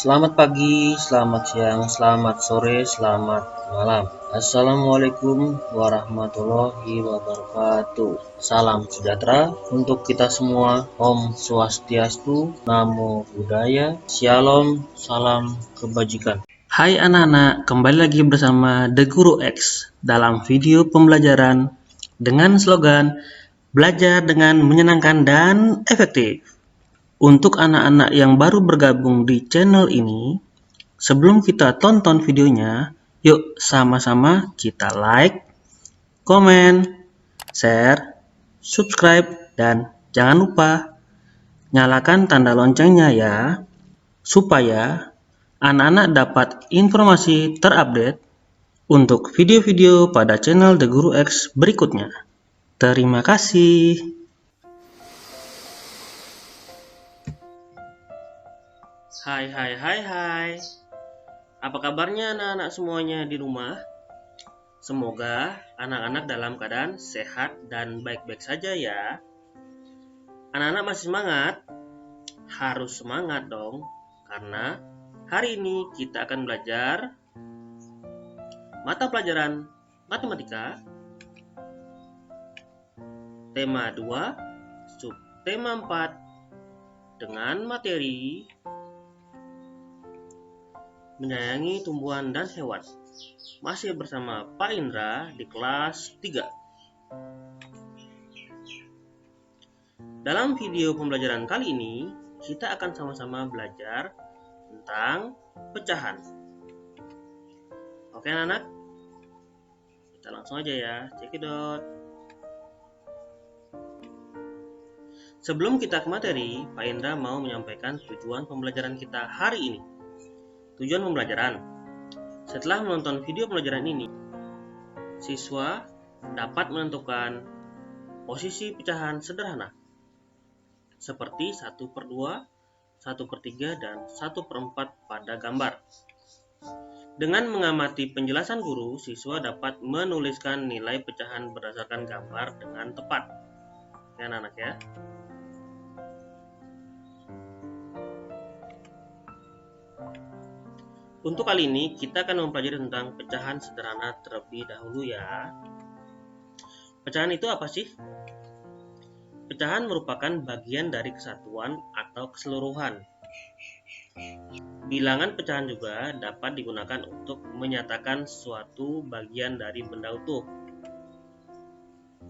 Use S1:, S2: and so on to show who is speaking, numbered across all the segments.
S1: Selamat pagi, selamat siang, selamat sore, selamat malam. Assalamualaikum warahmatullahi wabarakatuh. Salam sejahtera untuk kita semua. Om Swastiastu, Namo Buddhaya, Shalom, salam kebajikan. Hai anak-anak, kembali lagi bersama The Guru X dalam video pembelajaran dengan slogan belajar dengan menyenangkan dan efektif. Untuk anak-anak yang baru bergabung di channel ini, sebelum kita tonton videonya, yuk sama-sama kita like, komen, share, subscribe, dan jangan lupa nyalakan tanda loncengnya ya, supaya anak-anak dapat informasi terupdate untuk video-video pada channel The Guru X berikutnya. Terima kasih. Hai. Apa kabarnya anak-anak semuanya di rumah? Semoga anak-anak dalam keadaan sehat dan baik-baik saja ya. Anak-anak masih semangat? Harus semangat dong, karena hari ini kita akan belajar mata pelajaran matematika tema 2, subtema 4 dengan materi menyayangi tumbuhan dan hewan. Masih bersama Pak Indra di kelas 3. Dalam video pembelajaran kali ini, kita akan sama-sama belajar tentang pecahan. Oke anak-anak? Kita langsung aja ya, cekidot. Sebelum kita ke materi, Pak Indra mau menyampaikan tujuan pembelajaran kita hari ini. Tujuan pembelajaran: setelah menonton video pembelajaran ini, siswa dapat menentukan posisi pecahan sederhana seperti 1/2, 1/3, dan 1/4 pada gambar. Dengan mengamati penjelasan guru, siswa dapat menuliskan nilai pecahan berdasarkan gambar dengan tepat. Ya anak-anak ya. Untuk kali ini kita akan mempelajari tentang pecahan sederhana terlebih dahulu ya. Pecahan itu apa sih? Pecahan merupakan bagian dari kesatuan atau keseluruhan. Bilangan pecahan juga dapat digunakan untuk menyatakan suatu bagian dari benda utuh.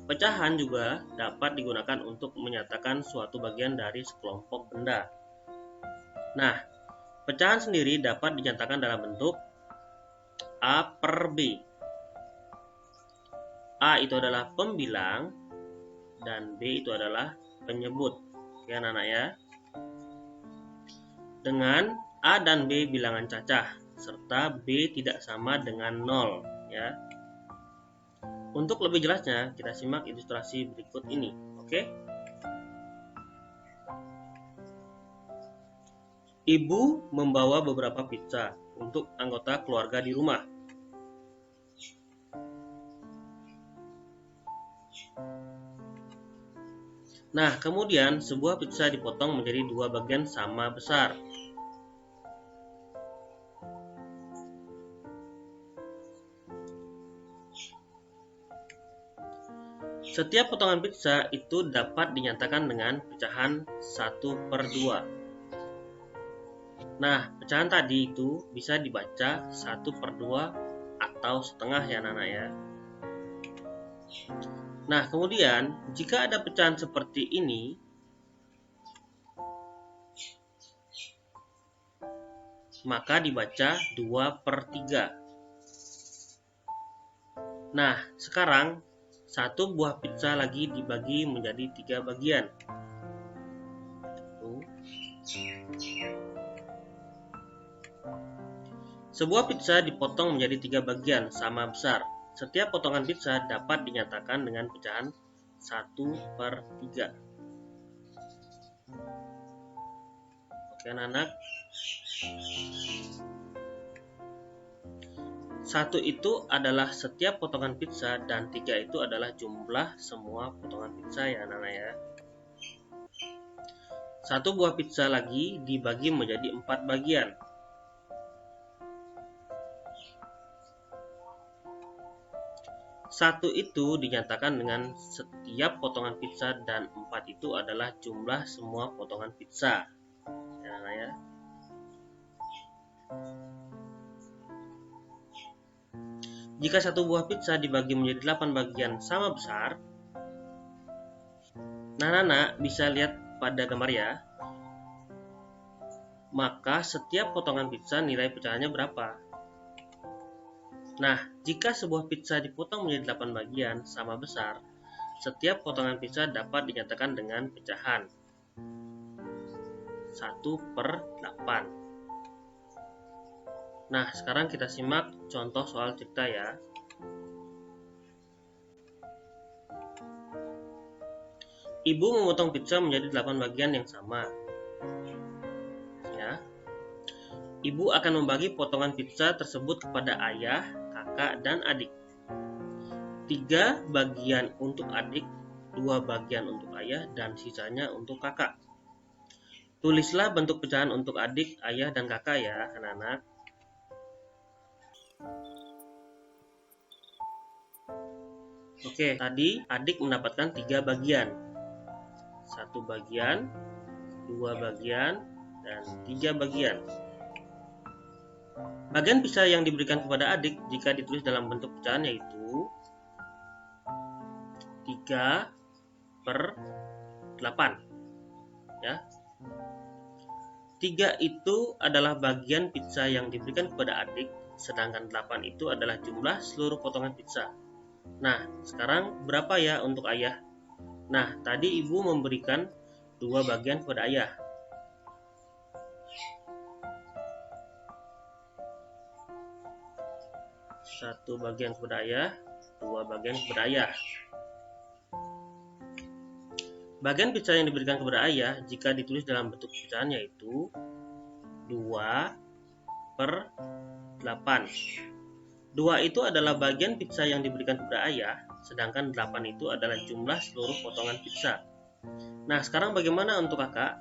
S1: Pecahan juga dapat digunakan untuk menyatakan suatu bagian dari sekelompok benda. Nah, pecahan sendiri dapat dinyatakan dalam bentuk A/B. A itu adalah pembilang dan B itu adalah penyebut. Ya anak-anak ya. Dengan A dan B bilangan cacah serta B tidak sama dengan 0 ya. Untuk lebih jelasnya kita simak ilustrasi berikut ini. Oke? Ibu membawa beberapa pizza untuk anggota keluarga di rumah. Nah, kemudian sebuah pizza dipotong menjadi 2 bagian sama besar. Setiap potongan pizza itu dapat dinyatakan dengan pecahan 1/2. Nah, pecahan tadi itu bisa dibaca 1/2 atau setengah ya anak-anak ya. Nah, kemudian jika ada pecahan seperti ini, maka dibaca 2/3. Nah, sekarang satu buah pizza lagi dibagi menjadi 3 bagian. Sebuah pizza dipotong menjadi 3 bagian sama besar. Setiap potongan pizza dapat dinyatakan dengan pecahan 1/3. Oke anak-anak. 1 itu adalah setiap potongan pizza dan 3 itu adalah jumlah semua potongan pizza ya anak-anak ya. Satu buah pizza lagi dibagi menjadi 4 bagian. 1 itu dinyatakan dengan setiap potongan pizza dan 4 itu adalah jumlah semua potongan pizza. Ya. Jika satu buah pizza dibagi menjadi 8 bagian sama besar, nah bisa lihat pada gambar ya, maka setiap potongan pizza nilai pecahannya berapa? Nah, jika sebuah pizza dipotong menjadi 8 bagian sama besar, setiap potongan pizza dapat dinyatakan dengan pecahan 1/8. Nah, sekarang kita simak contoh soal cerita ya. Ibu memotong pizza menjadi 8 bagian yang sama. Ya. Ibu akan membagi potongan pizza tersebut kepada ayah, kakak, dan adik. 3 bagian untuk adik, 2 bagian untuk ayah, dan sisanya untuk kakak. Tulislah bentuk pecahan untuk adik, ayah, dan kakak ya, anak-anak. Oke, tadi adik mendapatkan 3 bagian. 1 bagian, 2 bagian, dan 3 bagian. Bagian pizza yang diberikan kepada adik jika ditulis dalam bentuk pecahan yaitu 3/8. Ya. 3 itu adalah bagian pizza yang diberikan kepada adik, sedangkan 8 itu adalah jumlah seluruh potongan pizza. Nah, sekarang berapa ya untuk ayah? Nah, tadi ibu memberikan 2 bagian kepada ayah. Satu bagian kepada ayah, 2 bagian kepada ayah. Bagian pizza yang diberikan kepada ayah jika ditulis dalam bentuk pecahan yaitu 2/8. 2 itu adalah bagian pizza yang diberikan kepada ayah, sedangkan 8 itu adalah jumlah seluruh potongan pizza. Nah, sekarang bagaimana untuk kakak?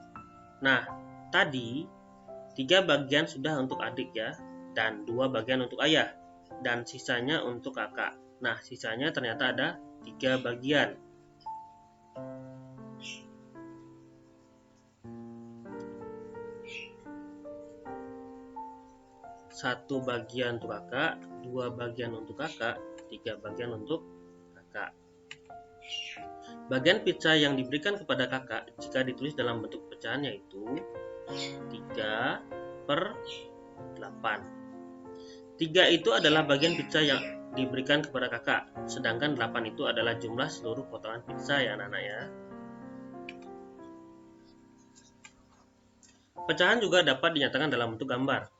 S1: Nah, tadi 3 bagian sudah untuk adik ya, dan 2 bagian untuk ayah, dan sisanya untuk kakak. Nah, sisanya ternyata ada 3 bagian. 1 bagian untuk kakak, 2 bagian untuk kakak, 3 bagian untuk kakak. Bagian pizza yang diberikan kepada kakak jika ditulis dalam bentuk pecahan yaitu 3/8. 3 itu adalah bagian pizza yang diberikan kepada kakak, sedangkan 8 itu adalah jumlah seluruh potongan pizza ya anak-anak ya. Pecahan juga dapat dinyatakan dalam bentuk gambar.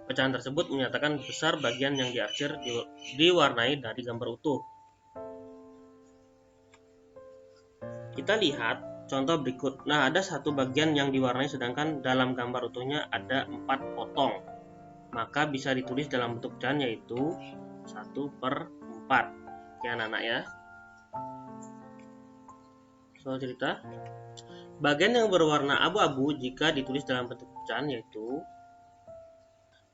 S1: Pecahan tersebut menyatakan besar bagian yang diarsir diwarnai dari gambar utuh. Kita lihat contoh berikut. Nah, ada satu bagian yang diwarnai sedangkan dalam gambar utuhnya ada 4 potong. Maka bisa ditulis dalam bentuk pecahan yaitu 1/4. Oke anak-anak ya. Soal cerita. Bagian yang berwarna abu-abu jika ditulis dalam bentuk pecahan yaitu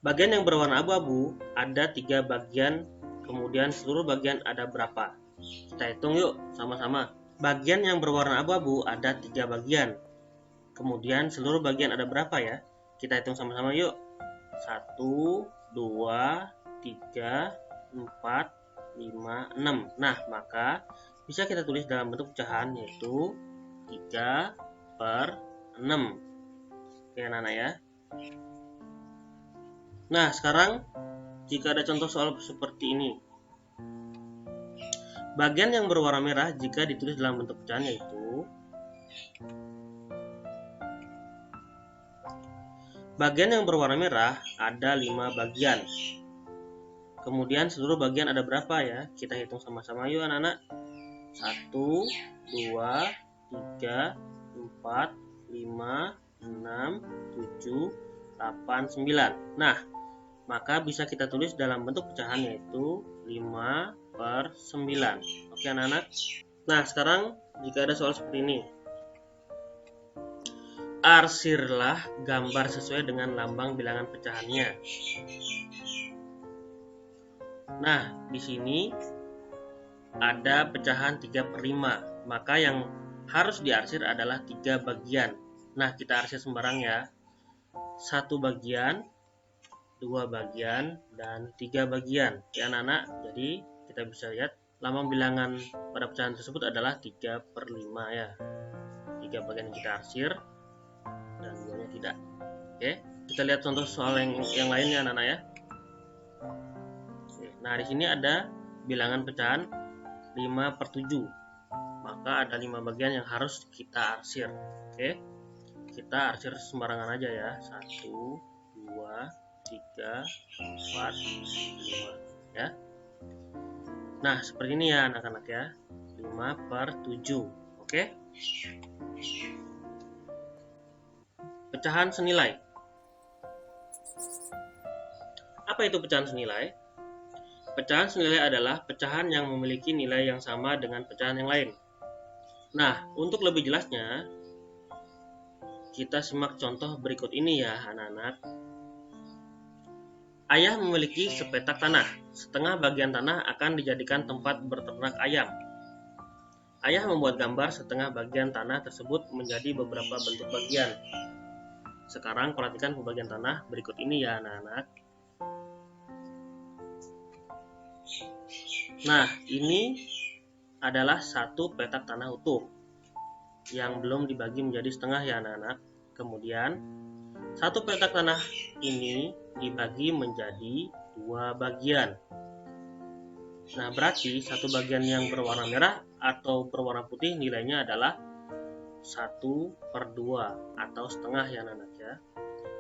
S1: bagian yang berwarna abu-abu ada 3 bagian, kemudian seluruh bagian ada berapa? Kita hitung yuk sama-sama. Bagian yang berwarna abu-abu ada 3 bagian, kemudian seluruh bagian ada berapa ya? Kita hitung sama-sama yuk. 1, 2, 3, 4, 5, 6. Nah, maka bisa kita tulis dalam bentuk pecahan yaitu 3/6. Oke anak-anak ya. Nah, sekarang jika ada contoh soal seperti ini. Bagian yang berwarna merah jika ditulis dalam bentuk pecahan yaitu bagian yang berwarna merah ada 5 bagian. Kemudian seluruh bagian ada berapa ya? Kita hitung sama-sama yuk anak-anak. 1, 2, 3, 4, 5, 6, 7, 8, 9. Nah, maka bisa kita tulis dalam bentuk pecahan yaitu 5/9. Oke anak-anak. Nah, sekarang jika ada soal seperti ini. Arsirlah gambar sesuai dengan lambang bilangan pecahannya. Nah, di sini ada pecahan 3/5, maka yang harus diarsir adalah 3 bagian. Nah, kita arsir sembarang ya. 1 bagian, 2 bagian, dan 3 bagian. Ya anak-anak, jadi kita bisa lihat lambang bilangan pada pecahan tersebut adalah 3/5 ya. 3 bagian yang kita arsir dan 2-nya tidak. Oke, kita lihat contoh soal yang lainnya anak-anak ya. Nah, di sini ada bilangan pecahan 5/7. Maka ada 5 bagian yang harus kita arsir. Oke, kita arsir sembarangan aja ya. 1, 2, 3, 4, 5 ya. Nah, seperti ini ya anak-anak ya. 5/7. Oke. Pecahan senilai. Apa itu pecahan senilai? Pecahan senilai adalah pecahan yang memiliki nilai yang sama dengan pecahan yang lain. Nah, untuk lebih jelasnya, kita simak contoh berikut ini ya anak-anak. Ayah memiliki sepetak tanah. Setengah bagian tanah akan dijadikan tempat berternak ayam. Ayah membuat gambar setengah bagian tanah tersebut menjadi beberapa bentuk bagian. Sekarang perhatikan pembagian tanah berikut ini ya anak-anak. Nah, ini adalah satu petak tanah utuh yang belum dibagi menjadi setengah ya anak-anak. Kemudian, satu petak tanah ini dibagi menjadi 2 bagian. Nah, berarti satu bagian yang berwarna merah atau berwarna putih nilainya adalah 1/2 atau setengah ya anak-anak ya.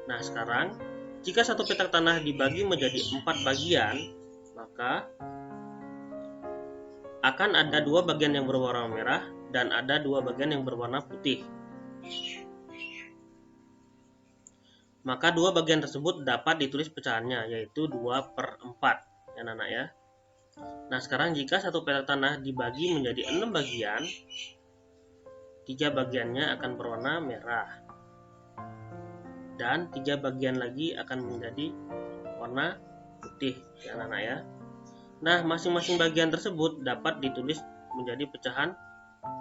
S1: Nah, sekarang jika satu petak tanah dibagi menjadi 4 bagian, maka akan ada 2 bagian yang berwarna merah dan ada 2 bagian yang berwarna putih. Maka 2 bagian tersebut dapat ditulis pecahannya, yaitu 2/4 ya anak-anak ya. Nah, sekarang jika satu petak tanah dibagi menjadi 6 bagian, 3 bagiannya akan berwarna merah dan 3 bagian lagi akan menjadi warna putih ya anak-anak ya. Nah, masing-masing bagian tersebut dapat ditulis menjadi pecahan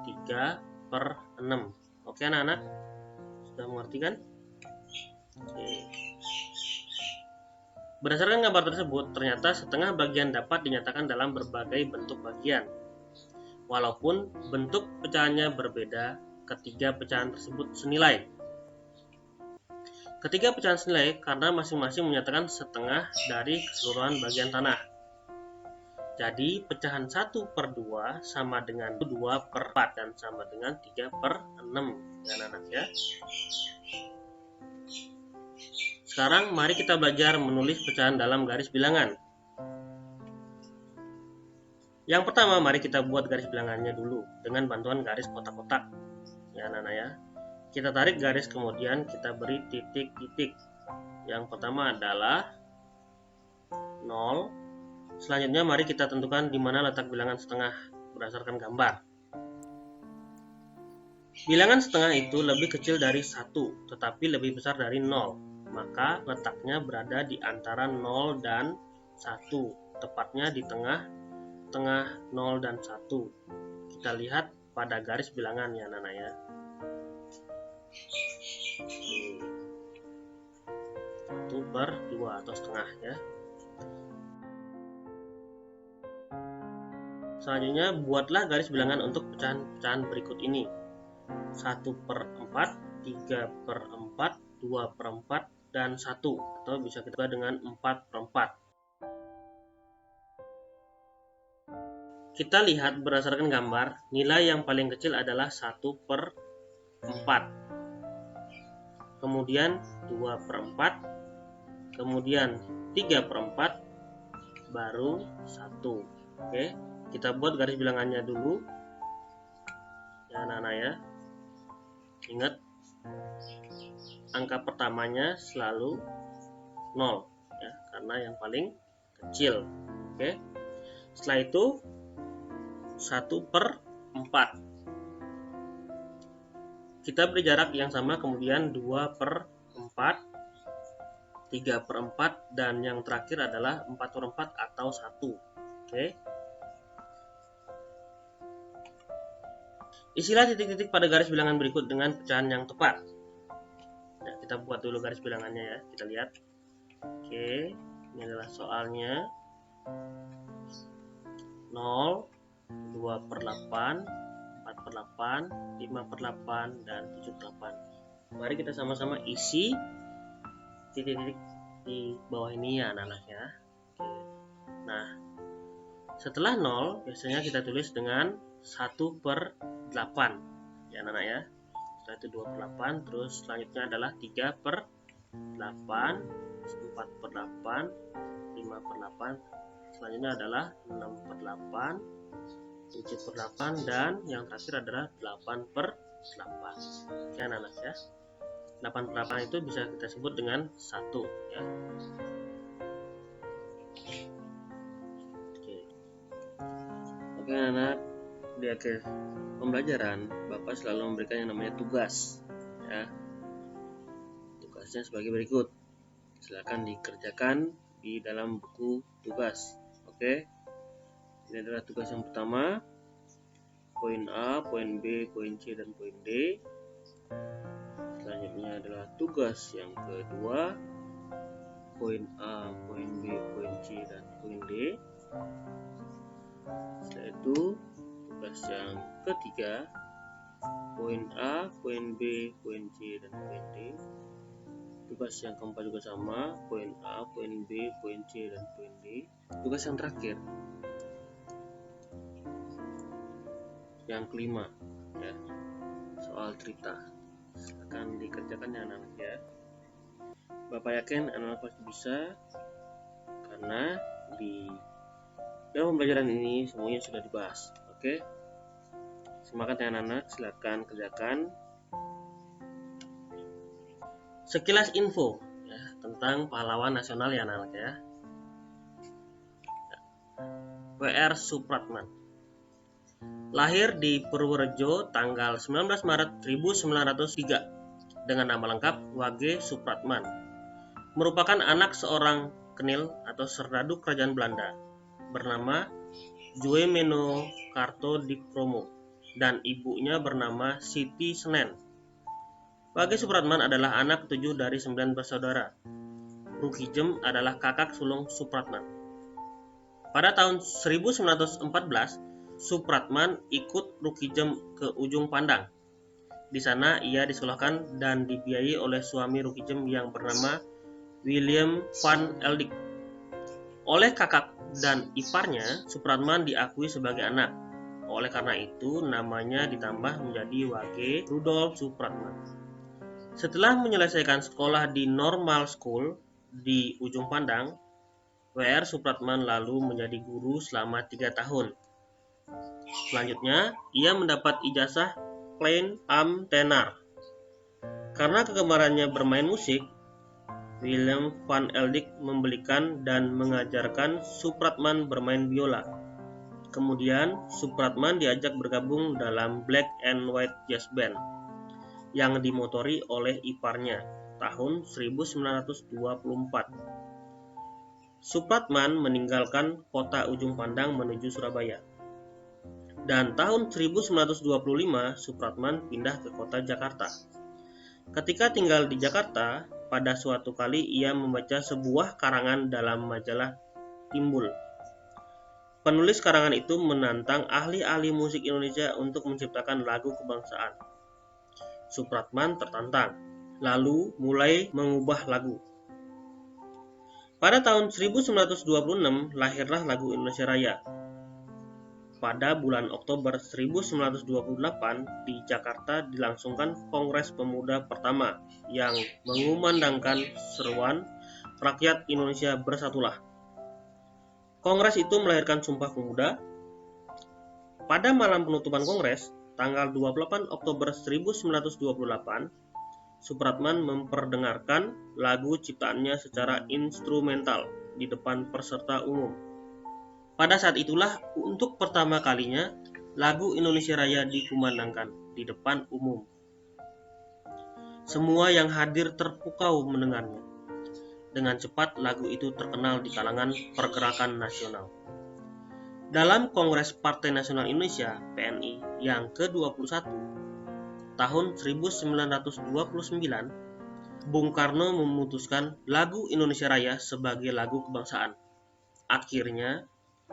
S1: 3/6. Oke anak-anak, sudah mengerti kan? Oke. Berdasarkan gambar tersebut, ternyata setengah bagian dapat dinyatakan dalam berbagai bentuk bagian. Walaupun bentuk pecahannya berbeda, ketiga pecahan tersebut senilai. Ketiga pecahan senilai karena masing-masing menyatakan setengah dari keseluruhan bagian tanah. Jadi pecahan 1/2 sama dengan 2/4 dan sama dengan 3/6 ya anak-anak ya. Sekarang mari kita belajar menulis pecahan dalam garis bilangan. Yang pertama, mari kita buat garis bilangannya dulu dengan bantuan garis kotak-kotak ya anak-anak ya. Kita tarik garis, kemudian kita beri titik-titik. Yang pertama adalah 0. Selanjutnya mari kita tentukan di mana letak bilangan setengah berdasarkan gambar. Bilangan setengah itu lebih kecil dari 1, tetapi lebih besar dari 0. Maka letaknya berada di antara 0 dan 1, tepatnya di tengah 0 dan 1. Kita lihat pada garis bilangan ya anak-anak ya. 1/2 atau setengah ya. Selanjutnya buatlah garis bilangan untuk pecahan-pecahan berikut ini. 1/4, 3/4, 2/4, dan 1, atau bisa kita dengan 4/4. Kita lihat berdasarkan gambar, nilai yang paling kecil adalah 1/4. Kemudian 2/4, kemudian 3/4, baru 1. Oke, kita buat garis bilangannya dulu ya anak-anak ya. Ingat, angka pertamanya selalu 0 ya, karena yang paling kecil. Oke, setelah itu 1/4 kita beri jarak yang sama, kemudian 2/4, 3/4, dan yang terakhir adalah 4/4 atau 1. Oke. Isilah titik-titik pada garis bilangan berikut dengan pecahan yang tepat. Nah, kita buat dulu garis bilangannya ya. Kita lihat. Oke, ini adalah soalnya. 0, 2/8, 4/8, 5/8, dan 7/8. Mari kita sama-sama isi titik-titik di bawah ini ya anak-anak ya. Oke. Nah, setelah 0 biasanya kita tulis dengan 1/8 ya anak-anak ya. Setelah itu 2/8, terus selanjutnya adalah 3/8, 4/8, 5/8, selanjutnya adalah 6/8, 7/8, dan yang terakhir adalah 8/8. Oke anak-anak ya. 8/8 itu bisa kita sebut dengan 1 ya. Oke anak, di akhir pembelajaran Bapak selalu memberikan yang namanya tugas ya. Tugasnya sebagai berikut. Silakan dikerjakan di dalam buku tugas. Oke. Ini adalah tugas yang pertama. Poin A, poin B, poin C, dan poin D. Selanjutnya adalah tugas yang kedua. Poin A, poin B, poin C, dan poin D. Setelah itu tugas yang ketiga. Poin A, poin B, poin C, dan poin D. Tugas yang keempat juga sama. Poin A, poin B, poin C, dan poin D. Tugas yang terakhir, yang kelima ya, soal cerita. Silakan dikerjakan ya anak-anak ya. Bapak yakin anak-anak pasti bisa, karena di dalam pembelajaran ini semuanya sudah dibahas. Oke, semangat ya anak-anak, silakan kerjakan. Sekilas info ya, tentang pahlawan nasional ya anak-anak ya. W.R. Supratman lahir di Purworejo tanggal 19 Maret 1903 dengan nama lengkap Wage Supratman. Merupakan anak seorang kenil atau serdadu kerajaan Belanda bernama Joemeno Kartodikromo dan ibunya bernama Siti Senen. Wage Supratman adalah anak ketujuh dari 9 bersaudara. Roekijem adalah kakak sulung Supratman. Pada tahun 1914, Supratman ikut Roekijem ke Ujung Pandang. Di sana ia disekolahkan dan dibiayai oleh suami Roekijem yang bernama William van Eldik. Oleh kakak dan iparnya, Supratman diakui sebagai anak. Oleh karena itu, namanya ditambah menjadi Wage Rudolf Supratman. Setelah menyelesaikan sekolah di Normal School di Ujung Pandang, W.R. Supratman lalu menjadi guru selama 3 tahun. Selanjutnya, ia mendapat ijazah Klein Am Tenar. Karena kegemarannya bermain musik, William van Eldik membelikan dan mengajarkan Supratman bermain biola. Kemudian, Supratman diajak bergabung dalam Black and White Jazz Band yang dimotori oleh iparnya tahun 1924. Supratman meninggalkan kota Ujung Pandang menuju Surabaya. Dan tahun 1925 Supratman pindah ke kota Jakarta. Ketika tinggal di Jakarta, pada suatu kali ia membaca sebuah karangan dalam majalah Timbul. Penulis karangan itu menantang ahli-ahli musik Indonesia untuk menciptakan lagu kebangsaan. Supratman tertantang, lalu mulai mengubah lagu. Pada tahun 1926 lahirlah lagu Indonesia Raya. Pada bulan Oktober 1928 di Jakarta dilangsungkan Kongres Pemuda pertama yang mengumandangkan seruan Rakyat Indonesia Bersatulah. Kongres itu melahirkan Sumpah Pemuda. Pada malam penutupan Kongres, tanggal 28 Oktober 1928, Supratman memperdengarkan lagu ciptaannya secara instrumental di depan peserta umum. Pada saat itulah untuk pertama kalinya lagu Indonesia Raya dikumandangkan di depan umum. Semua yang hadir terpukau mendengarnya. Dengan cepat lagu itu terkenal di kalangan pergerakan nasional. Dalam Kongres Partai Nasional Indonesia (PNI) yang ke-21 tahun 1929, Bung Karno memutuskan lagu Indonesia Raya sebagai lagu kebangsaan. Akhirnya,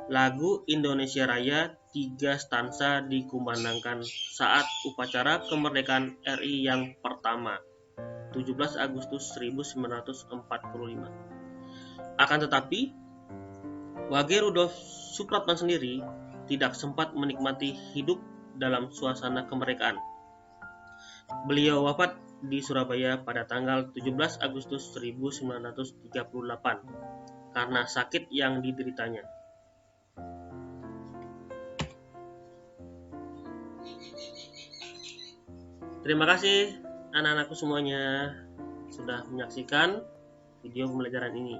S1: lagu Indonesia Raya 3 stansa dikumandangkan saat upacara kemerdekaan RI yang pertama, 17 Agustus 1945. Akan tetapi, Wage Rudolf Supratman sendiri tidak sempat menikmati hidup dalam suasana kemerdekaan. Beliau wafat di Surabaya pada tanggal 17 Agustus 1938 karena sakit yang dideritanya. Terima kasih anak-anakku semuanya sudah menyaksikan video pembelajaran ini.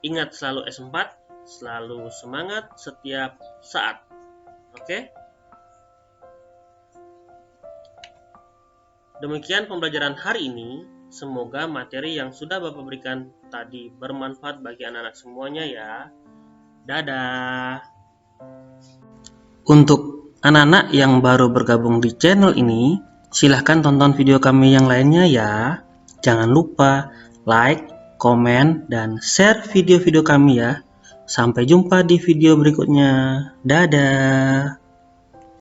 S1: Ingat selalu S4, selalu semangat setiap saat. Oke? Demikian pembelajaran hari ini. Semoga materi yang sudah Bapak berikan tadi bermanfaat bagi anak-anak semuanya ya. Dadah. Untuk anak-anak yang baru bergabung di channel ini, silahkan tonton video kami yang lainnya ya. Jangan lupa like, komen, dan share video-video kami ya. Sampai jumpa di video berikutnya. Dadah.